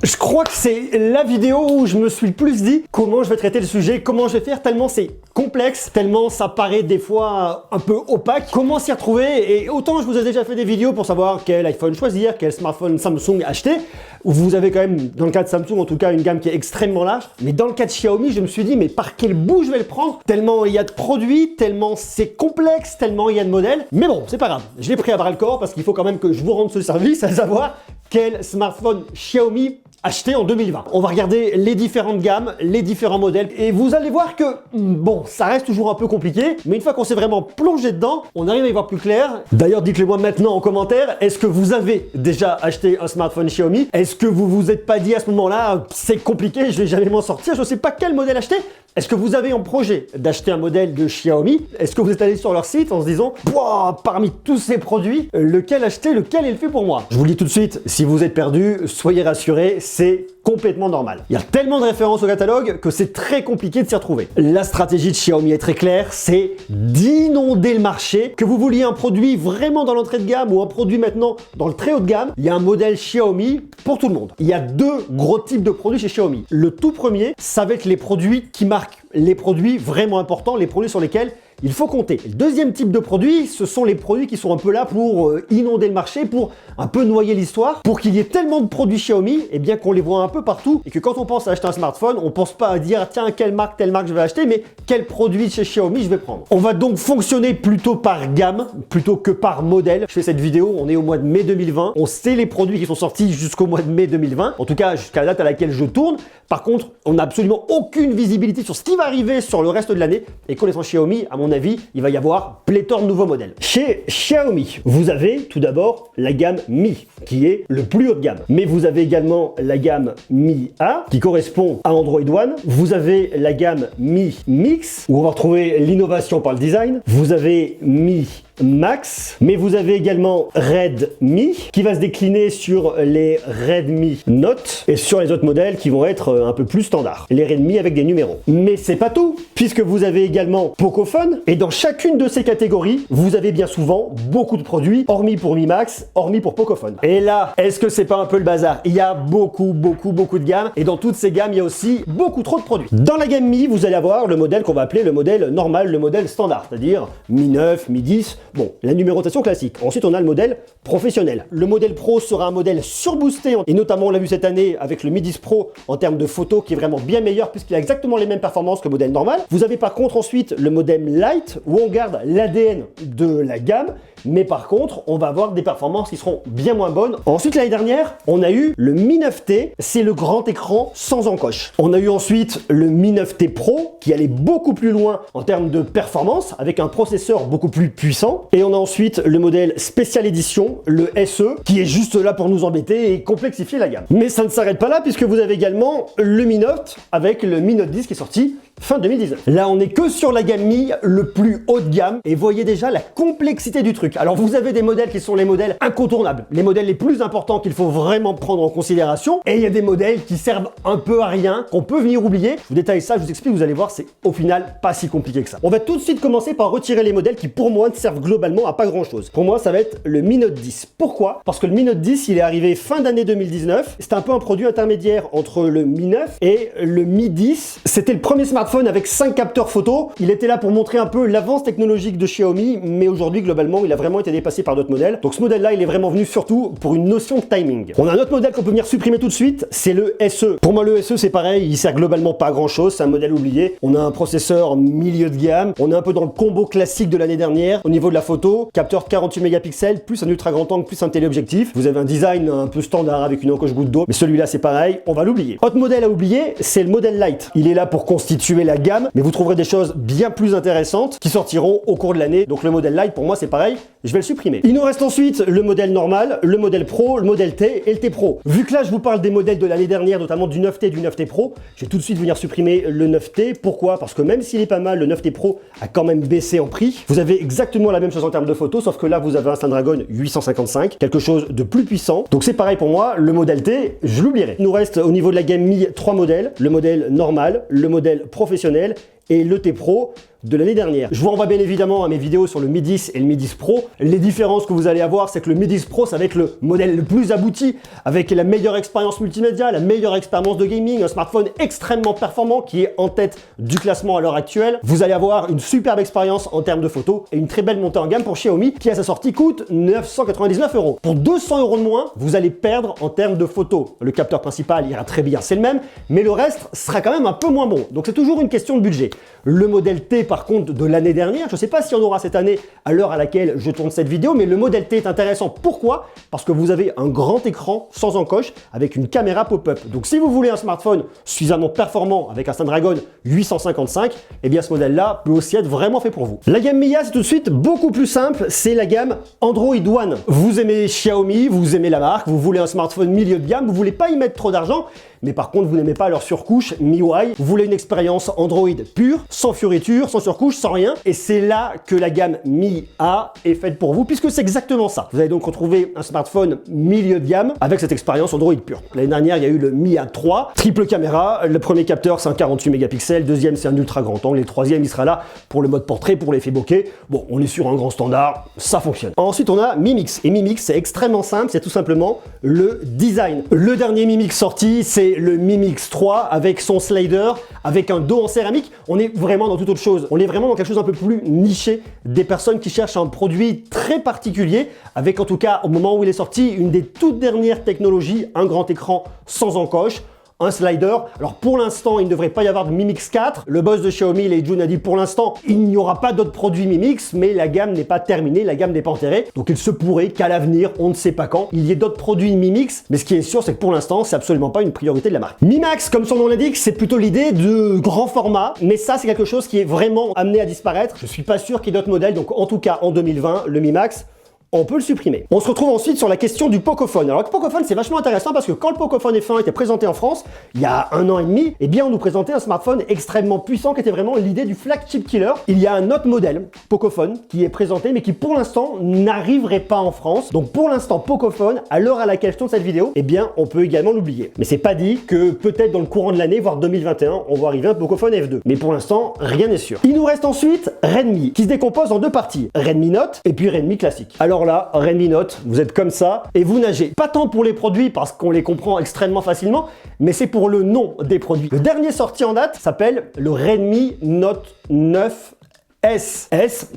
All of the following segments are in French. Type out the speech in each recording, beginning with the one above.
Je crois que c'est la vidéo où je me suis le plus dit comment je vais traiter le sujet, comment je vais faire, tellement c'est complexe, tellement ça paraît des fois un peu opaque, comment s'y retrouver. Et autant je vous ai déjà fait des vidéos pour savoir quel iPhone choisir, quel smartphone Samsung acheter, où vous avez quand même, dans le cas de Samsung en tout cas, une gamme qui est extrêmement large. Mais dans le cas de Xiaomi, je me suis dit mais par quel bout je vais le prendre, tellement il y a de produits, tellement c'est complexe, tellement il y a de modèles. Mais bon, c'est pas grave, je l'ai pris à bras le corps parce qu'il faut quand même que je vous rende ce service, à savoir quel smartphone Xiaomi acheté en 2020. On va regarder les différentes gammes, les différents modèles et vous allez voir que, bon, ça reste toujours un peu compliqué, mais une fois qu'on s'est vraiment plongé dedans, on arrive à y voir plus clair. D'ailleurs, dites-le moi maintenant en commentaire, est-ce que vous avez déjà acheté un smartphone Xiaomi? Est-ce que vous vous êtes pas dit à ce moment-là, c'est compliqué, je vais jamais m'en sortir, je sais pas quel modèle acheter? Est-ce que vous avez en projet d'acheter un modèle de Xiaomi? Est-ce que vous êtes allé sur leur site en se disant parmi tous ces produits, lequel acheter, lequel est le fait pour moi? Je vous le dis tout de suite, si vous êtes perdu, soyez rassurés, c'est complètement normal. Il y a tellement de références au catalogue que c'est très compliqué de s'y retrouver. La stratégie de Xiaomi est très claire, c'est d'inonder le marché. Que vous vouliez un produit vraiment dans l'entrée de gamme ou un produit maintenant dans le très haut de gamme, il y a un modèle Xiaomi pour tout le monde. Il y a deux gros types de produits chez Xiaomi. Le tout premier, ça va être les produits qui marquent les produits vraiment importants, les produits sur lesquels il faut compter. Le deuxième type de produit, ce sont les produits qui sont un peu là pour inonder le marché, pour un peu noyer l'histoire, pour qu'il y ait tellement de produits Xiaomi, et bien qu'on les voit un peu partout, et que quand on pense à acheter un smartphone, on pense pas à dire tiens quelle marque, telle marque je vais acheter, mais quel produit de chez Xiaomi je vais prendre. On va donc fonctionner plutôt par gamme, plutôt que par modèle. Je fais cette vidéo, on est au mois de mai 2020, on sait les produits qui sont sortis jusqu'au mois de mai 2020, en tout cas jusqu'à la date à laquelle je tourne. Par contre, on n'a absolument aucune visibilité sur ce qui va arriver sur le reste de l'année, et connaissant Xiaomi, à mon avis, il va y avoir pléthore de nouveaux modèles. Chez Xiaomi, vous avez tout d'abord la gamme Mi, qui est le plus haut de gamme. Mais vous avez également la gamme Mi A, qui correspond à Android One. Vous avez la gamme Mi Mix, où on va retrouver l'innovation par le design. Vous avez Mi Max, mais vous avez également Redmi qui va se décliner sur les Redmi Note et sur les autres modèles qui vont être un peu plus standards, les Redmi avec des numéros. Mais c'est pas tout, puisque vous avez également Pocophone et dans chacune de ces catégories, vous avez bien souvent beaucoup de produits, hormis pour Mi Max, hormis pour Pocophone. Et là, est-ce que c'est pas un peu le bazar? Il y a beaucoup de gammes et dans toutes ces gammes, il y a aussi beaucoup trop de produits. Dans la gamme Mi, vous allez avoir le modèle qu'on va appeler le modèle normal, le modèle standard, c'est-à-dire Mi 9, Mi 10. Bon, la numérotation classique. Ensuite, on a le modèle professionnel. Le modèle pro sera un modèle surboosté, et notamment on l'a vu cette année avec le Mi 10 Pro en termes de photos qui est vraiment bien meilleur puisqu'il a exactement les mêmes performances que le modèle normal. Vous avez par contre ensuite le modèle Lite où on garde l'ADN de la gamme, mais par contre, on va avoir des performances qui seront bien moins bonnes. Ensuite, l'année dernière, on a eu le Mi 9T, c'est le grand écran sans encoche. On a eu ensuite le Mi 9T Pro, qui allait beaucoup plus loin en termes de performance, avec un processeur beaucoup plus puissant. Et on a ensuite le modèle spécial édition, le SE, qui est juste là pour nous embêter et complexifier la gamme. Mais ça ne s'arrête pas là, puisque vous avez également le Mi Note, avec le Mi Note 10 qui est sorti fin 2019. Là, on n'est que sur la gamme Mi, le plus haut de gamme, et voyez déjà la complexité du truc. Alors, vous avez des modèles qui sont les modèles incontournables, les modèles les plus importants qu'il faut vraiment prendre en considération, et il y a des modèles qui servent un peu à rien, qu'on peut venir oublier. Je vous détaille ça, je vous explique, vous allez voir, c'est au final pas si compliqué que ça. On va tout de suite commencer par retirer les modèles qui, pour moi, ne servent globalement à pas grand-chose. Pour moi, ça va être le Mi Note 10. Pourquoi? Parce que le Mi Note 10, il est arrivé fin d'année 2019. C'est un peu un produit intermédiaire entre le Mi 9 et le Mi 10. C'était le premier smartphone avec 5 capteurs photo. Il était là pour montrer un peu l'avance technologique de Xiaomi, mais aujourd'hui, globalement, il a vraiment été dépassé par d'autres modèles. Donc ce modèle-là, il est vraiment venu surtout pour une notion de timing. On a un autre modèle qu'on peut venir supprimer tout de suite, c'est le SE. Pour moi, le SE, c'est pareil, il sert globalement pas à grand-chose, c'est un modèle oublié. On a un processeur milieu de gamme, on est un peu dans le combo classique de l'année dernière. Au niveau de la photo, capteur de 48 mégapixels, plus un ultra grand angle, plus un téléobjectif. Vous avez un design un peu standard avec une encoche goutte d'eau, mais celui-là, c'est pareil, on va l'oublier. Autre modèle à oublier, c'est le modèle Lite. Il est là pour constituer la gamme, mais vous trouverez des choses bien plus intéressantes qui sortiront au cours de l'année. Donc le modèle Lite, pour moi, c'est pareil, je vais le supprimer. Il nous reste ensuite le modèle normal, le modèle Pro, le modèle T et le T Pro. Vu que là, je vous parle des modèles de l'année dernière, notamment du 9T et du 9T Pro, je vais tout de suite venir supprimer le 9T. Pourquoi? Parce que même s'il est pas mal, le 9T Pro a quand même baissé en prix. Vous avez exactement la même chose en termes de photos, sauf que là, vous avez un Snapdragon 855, quelque chose de plus puissant. Donc c'est pareil pour moi, le modèle T, je l'oublierai. Il nous reste au niveau de la gamme Mi 3 modèles, le modèle normal, le modèle professionnel et le T Pro. de l'année dernière. Je vous renvoie bien évidemment à mes vidéos sur le Mi 10 et le Mi 10 Pro. Les différences que vous allez avoir, c'est que le Mi 10 Pro, ça va être le modèle le plus abouti, avec la meilleure expérience multimédia, la meilleure expérience de gaming, un smartphone extrêmement performant qui est en tête du classement à l'heure actuelle. Vous allez avoir une superbe expérience en termes de photos et une très belle montée en gamme pour Xiaomi qui à sa sortie coûte 999 €. Pour 200 € de moins, vous allez perdre en termes de photos. Le capteur principal ira très bien, c'est le même, mais le reste sera quand même un peu moins bon. Donc c'est toujours une question de budget. Le modèle T par contre de l'année dernière, je ne sais pas s'il y en aura cette année à l'heure à laquelle je tourne cette vidéo, mais le modèle T est intéressant. Pourquoi? Parce que vous avez un grand écran sans encoche avec une caméra pop-up. Donc si vous voulez un smartphone suffisamment performant avec un Snapdragon 855, eh bien ce modèle-là peut aussi être vraiment fait pour vous. La gamme Mi A, c'est tout de suite beaucoup plus simple, c'est la gamme Android One. Vous aimez Xiaomi, vous aimez la marque, vous voulez un smartphone milieu de gamme, vous voulez pas y mettre trop d'argent, mais par contre vous n'aimez pas leur surcouche MIUI, vous voulez une expérience Android pure, sans fioriture, sans surcouche, sans rien, et c'est là que la gamme Mi A est faite pour vous, puisque c'est exactement ça. Vous allez donc retrouver un smartphone milieu de gamme avec cette expérience Android pure. L'année dernière, il y a eu le Mi A3, triple caméra, le premier capteur c'est un 48 mégapixels, deuxième c'est un ultra grand angle, et le troisième il sera là pour le mode portrait, pour l'effet bokeh. Bon, on est sur un grand standard, ça fonctionne. Ensuite on a Mi Mix, et Mi Mix c'est extrêmement simple, c'est tout simplement le design. Le dernier Mi Mix sorti, c'est le Mi Mix 3 avec son slider, avec un dos en céramique. On est vraiment dans toute autre chose. On est vraiment dans quelque chose un peu plus niché, des personnes qui cherchent un produit très particulier, avec en tout cas au moment où il est sorti, une des toutes dernières technologies, un grand écran sans encoche, un slider. Alors pour l'instant, il ne devrait pas y avoir de Mi Mix 4. Le boss de Xiaomi, Lei Jun, a dit pour l'instant, il n'y aura pas d'autres produits Mi Mix, mais la gamme n'est pas terminée, la gamme n'est pas enterrée. Donc il se pourrait qu'à l'avenir, on ne sait pas quand, il y ait d'autres produits Mi Mix. Mais ce qui est sûr, c'est que pour l'instant, c'est absolument pas une priorité de la marque. Mi Max, comme son nom l'indique, c'est plutôt l'idée de grand format, mais ça, c'est quelque chose qui est vraiment amené à disparaître. Je suis pas sûr qu'il y ait d'autres modèles. Donc en tout cas, en 2020, le Mi Max, on peut le supprimer. On se retrouve ensuite sur la question du Pocophone. Alors le Pocophone, c'est vachement intéressant parce que quand le Pocophone F1 était présenté en France, il y a 1 an et demi, eh bien on nous présentait un smartphone extrêmement puissant qui était vraiment l'idée du flagship killer. Il y a un autre modèle, Pocophone, qui est présenté mais qui pour l'instant n'arriverait pas en France. Donc pour l'instant, Pocophone, à l'heure à laquelle je tourne cette vidéo, eh bien on peut également l'oublier. Mais c'est pas dit que peut-être dans le courant de l'année, voire 2021, on va arriver à un Pocophone F2. Mais pour l'instant, rien n'est sûr. Il nous reste ensuite Redmi, qui se décompose en deux parties. Redmi Note et puis Redmi classique. Alors là, Redmi Note, vous êtes comme ça et vous nagez. Pas tant pour les produits parce qu'on les comprend extrêmement facilement, mais c'est pour le nom des produits. Le dernier sorti en date s'appelle le Redmi Note 9S.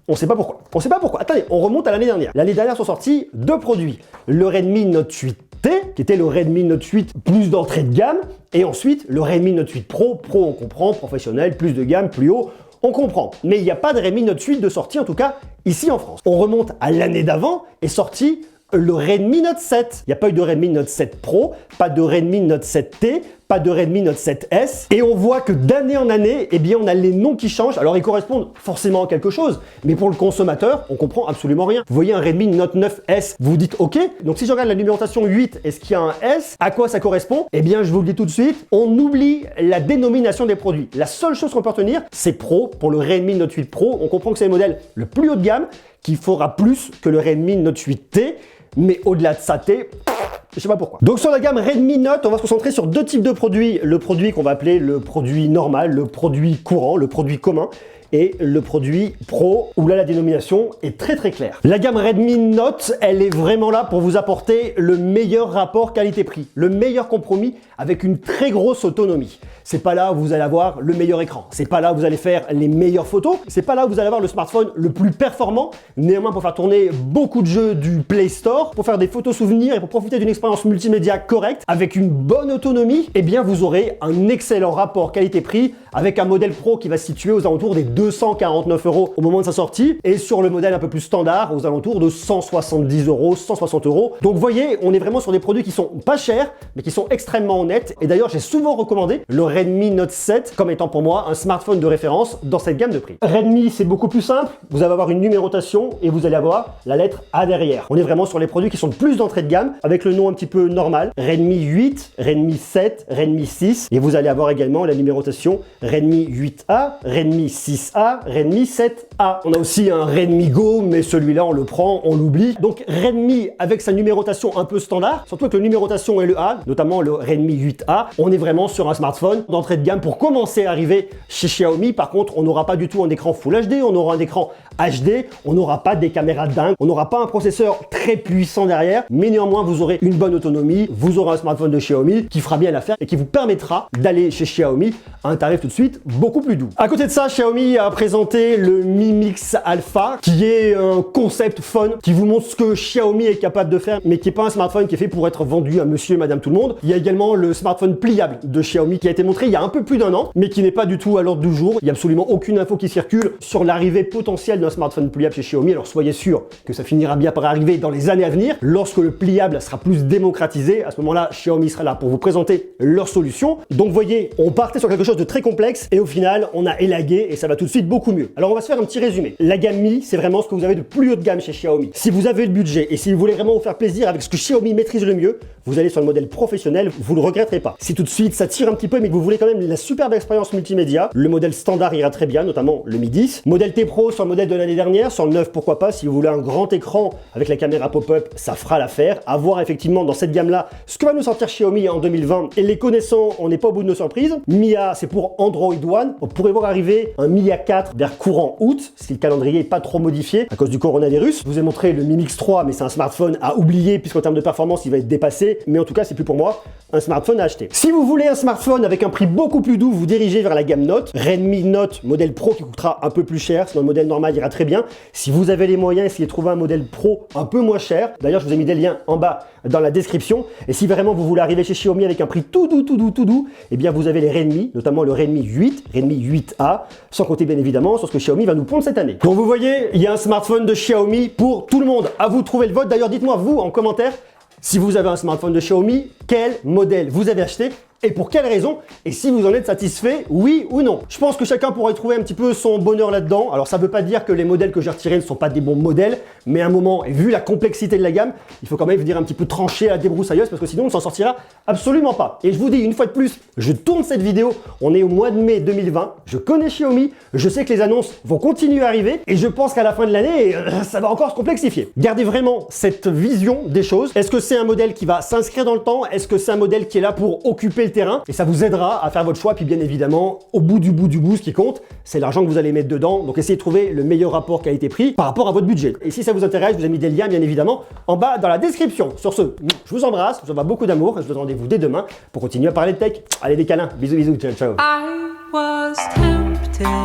On sait pas pourquoi. On sait pas pourquoi. Attendez, on remonte à l'année dernière. L'année dernière sont sortis deux produits. Le Redmi Note 8T, qui était le Redmi Note 8 plus d'entrée de gamme, et ensuite le Redmi Note 8 Pro. Pro, on comprend, professionnel, plus de gamme, plus haut. On comprend, mais il n'y a pas de Redmi Note 8 de sortie, en tout cas ici en France. On remonte à l'année d'avant et sorti le Redmi Note 7. Il n'y a pas eu de Redmi Note 7 Pro, pas de Redmi Note 7T, pas de Redmi Note 7S. Et on voit que d'année en année, eh bien, on a les noms qui changent. Alors, ils correspondent forcément à quelque chose, mais pour le consommateur, on comprend absolument rien. Vous voyez un Redmi Note 9S, vous vous dites OK. Donc, si je regarde la numérotation 8, est-ce qu'il y a un S? À quoi ça correspond? Eh bien, je vous le dis tout de suite, on oublie la dénomination des produits. La seule chose qu'on peut retenir, c'est Pro pour le Redmi Note 8 Pro. On comprend que c'est le modèle le plus haut de gamme, qui fera plus que le Redmi Note 8T. Mais au-delà de ça, je sais pas pourquoi. Donc sur la gamme Redmi Note, on va se concentrer sur deux types de produits. Le produit qu'on va appeler le produit normal, le produit courant, le produit commun, et le produit Pro, où là la dénomination est très très claire. La gamme Redmi Note, elle est vraiment là pour vous apporter le meilleur rapport qualité-prix, le meilleur compromis avec une très grosse autonomie. C'est pas là où vous allez avoir le meilleur écran, c'est pas là où vous allez faire les meilleures photos, c'est pas là où vous allez avoir le smartphone le plus performant. Néanmoins, pour faire tourner beaucoup de jeux du Play Store, pour faire des photos souvenirs et pour profiter d'une expérience multimédia correcte avec une bonne autonomie, eh bien vous aurez un excellent rapport qualité-prix avec un modèle Pro qui va se situer aux alentours des 249 € au moment de sa sortie, et sur le modèle un peu plus standard aux alentours de 170 €, 160 €. Donc vous voyez, on est vraiment sur des produits qui sont pas chers mais qui sont extrêmement honnêtes. Et d'ailleurs, j'ai souvent recommandé le Redmi Note 7 comme étant pour moi un smartphone de référence dans cette gamme de prix. Redmi, c'est beaucoup plus simple. Vous allez avoir une numérotation et vous allez avoir la lettre A derrière. On est vraiment sur les produits qui sont plus d'entrée de gamme avec le nom un petit peu normal. Redmi 8, Redmi 7, Redmi 6, et vous allez avoir également la numérotation Redmi 8A, Redmi 6 6A, Redmi 7A. On a aussi un Redmi Go, mais celui-là, on le prend, on l'oublie. Donc Redmi avec sa numérotation un peu standard, surtout avec la numérotation et le A, notamment le Redmi 8A, on est vraiment sur un smartphone d'entrée de gamme pour commencer à arriver chez Xiaomi. Par contre, on n'aura pas du tout un écran Full HD, on aura un écran HD, on n'aura pas des caméras dingues, on n'aura pas un processeur très puissant derrière, mais néanmoins vous aurez une bonne autonomie, vous aurez un smartphone de Xiaomi qui fera bien l'affaire et qui vous permettra d'aller chez Xiaomi à un tarif tout de suite beaucoup plus doux. À côté de ça, Xiaomi a présenté le Mi Mix Alpha, qui est un concept fun, qui vous montre ce que Xiaomi est capable de faire, mais qui n'est pas un smartphone qui est fait pour être vendu à monsieur et madame tout le monde. Il y a également le smartphone pliable de Xiaomi qui a été montré il y a un peu plus d'un an, mais qui n'est pas du tout à l'ordre du jour. Il n'y a absolument aucune info qui circule sur l'arrivée potentielle d'un smartphone pliable chez Xiaomi. Alors soyez sûr que ça finira bien par arriver dans les années à venir. Lorsque le pliable sera plus démocratisé, à ce moment-là, Xiaomi sera là pour vous présenter leur solution. Donc voyez, on partait sur quelque chose de très complexe et au final, on a élagué et ça va tout de suite beaucoup mieux. Alors on va se faire un petit résumé. La gamme Mi, c'est vraiment ce que vous avez de plus haut de gamme chez Xiaomi. Si vous avez le budget et si vous voulez vraiment vous faire plaisir avec ce que Xiaomi maîtrise le mieux, vous allez sur le modèle professionnel, vous le regretterez pas. Si tout de suite ça tire un petit peu mais que vous voulez quand même la superbe expérience multimédia, le modèle standard ira très bien, notamment le Mi 10. Modèle T Pro sur le modèle de l'année dernière, sur le 9 pourquoi pas, si vous voulez un grand écran avec la caméra pop-up, ça fera l'affaire. À voir effectivement dans cette gamme-là ce que va nous sortir Xiaomi en 2020 et les connaissant, on n'est pas au bout de nos surprises. Mi A, c'est pour Android One. On pourrait voir arriver un Mi A4 vers courant août, si le calendrier n'est pas trop modifié à cause du coronavirus. Je vous ai montré le Mi Mix 3, mais c'est un smartphone à oublier puisqu'en termes de performance, il va être dépassé. Mais en tout cas, c'est plus pour moi un smartphone à acheter. Si vous voulez un smartphone avec un prix beaucoup plus doux, vous dirigez vers la gamme Note. Redmi Note modèle Pro qui coûtera un peu plus cher, sinon le modèle normal ira très bien. Si vous avez les moyens, essayez de trouver un modèle Pro un peu moins cher. D'ailleurs, je vous ai mis des liens en bas dans la description. Et si vraiment vous voulez arriver chez Xiaomi avec un prix tout doux, eh bien vous avez les Redmi, notamment le Redmi 8, Redmi 8A, sans compter bien évidemment sur ce que Xiaomi va nous pondre cette année. Comme vous voyez, il y a un smartphone de Xiaomi pour tout le monde. À vous de trouver le vote. D'ailleurs, dites-moi vous en commentaire, si vous avez un smartphone de Xiaomi, quel modèle vous avez acheté et pour quelle raison, et si vous en êtes satisfait, oui ou non. Je pense que chacun pourrait trouver un petit peu son bonheur là-dedans. Alors ça veut pas dire que les modèles que j'ai retirés ne sont pas des bons modèles, mais à un moment, et vu la complexité de la gamme, il faut quand même venir un petit peu trancher à la débroussailleuse parce que sinon on ne s'en sortira absolument pas. Et je vous dis une fois de plus, je tourne cette vidéo, on est au mois de mai 2020, je connais Xiaomi, je sais que les annonces vont continuer à arriver et je pense qu'à la fin de l'année, ça va encore se complexifier. Gardez vraiment cette vision des choses. Est-ce que c'est un modèle qui va s'inscrire dans le temps? Est-ce que c'est un modèle qui est là pour occuper le terrain? Et ça vous aidera à faire votre choix. Puis bien évidemment, au bout du bout, ce qui compte, c'est l'argent que vous allez mettre dedans. Donc essayez de trouver le meilleur rapport qualité-prix par rapport à votre budget. Et si ça vous intéresse, je vous ai mis des liens bien évidemment en bas dans la description. Sur ce, je vous embrasse, je vous envoie beaucoup d'amour et je vous donne rendez-vous dès demain pour continuer à parler de tech. Allez, des câlins, bisous, ciao, ciao. I was tempted.